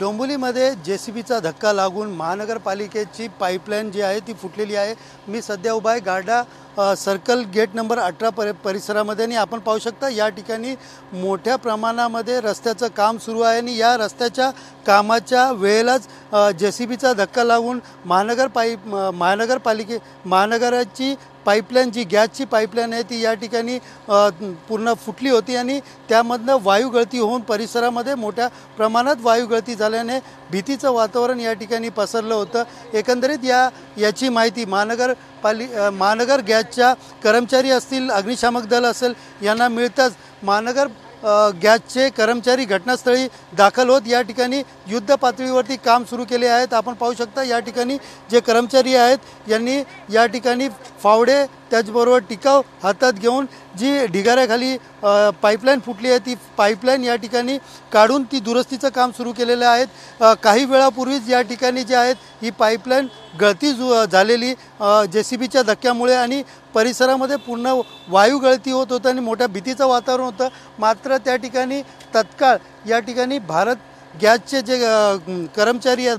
डोंबिवलीमध्ये जेसीबीचा धक्का लागून महानगरपालिकेची पाईपलाईन जी आहे ती फुटलेली आहे। मी सध्या उभा आहे गाडा सर्कल गेट नंबर 18 परिसरामध्ये आणि आपण पाहू शकता या ठिकाणी मोठ्या प्रमाणामध्ये रस्त्याचं काम सुरू आहे आणि या रस्त्याच्या कामाच्या वेळेलाच जेसीबीचा धक्का लागून महानगराची पाईपलाईन जी गॅसची पाईपलाईन आहे ती या ठिकाणी पूर्ण फुटली होती आणि त्यामधनं वायू गळती होऊन परिसरामध्ये मोठ्या प्रमाणात वायू गळती झाल्याने भीतीचं वातावरण या ठिकाणी पसरलं होतं। एकंदरीत याची माहिती महानगर गॅसच्या कर्मचारी असतील, अग्निशामक दल असेल यांना मिळताच महानगर गॅसचे कर्मचारी घटनास्थळी दाखल होत या ठिकाणी युद्ध पातळीवरती काम सुरू केले आहेत। आपण पाहू शकता या ठिकाणी जे कर्मचारी आहेत यांनी या ठिकाणी फावडे त्याचबरोबर टिकाव हातात घेऊन जी ढिगाऱ्याखाली पाईपलाईन फुटली आहे ती पाईपलाईन या ठिकाणी काढून ती दुरुस्तीचं काम सुरू केलेलं आहे। काही वेळापूर्वीच या ठिकाणी जे आहेत ही पाईपलाईन गळती झालेली जेसीबीच्या धक्क्यामुळे आणि परिसरामध्ये पूर्ण वायू गळती होत होतं आणि मोठ्या भीतीचं वातावरण होतं। मात्र त्या ठिकाणी तत्काळ या ठिकाणी भारत गॅसचे जे कर्मचारी आहेत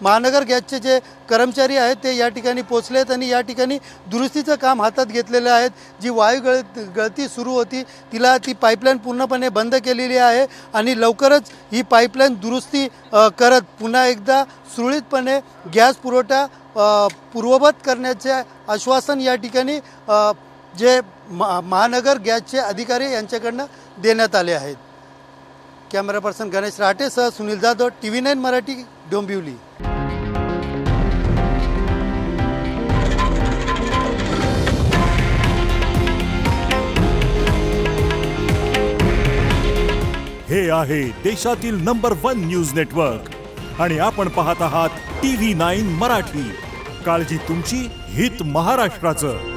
महानगर गॅसचे जे कर्मचारी आहेत ते या ठिकाणी पोचले आहेत आणि या ठिकाणी दुरुस्तीचं काम हातात घेतलेलं आहे। जी वायू गळती सुरू होती ती पाईपलाईन पूर्णपणे बंद केलेली आहे आणि लवकरच ही पाईपलाईन दुरुस्ती करत पुन्हा एकदा सुरळीतपणे गॅस पुरवठा पूर्ववत करण्याचे आश्वासन या ठिकाणी जे महानगर गॅसचे अधिकारी यांच्याकडनं देण्यात आले आहेत। कॅमेरा पर्सन गणेश राटेसह सुनील जाधव, TV9 मराठी, डोंबिवली। हे आहे देशातील नंबर 1 न्यूज नेटवर्क आणि आपण पाहत आहात TV9 मराठी। काळजी तुमची, हित महाराष्ट्राचं।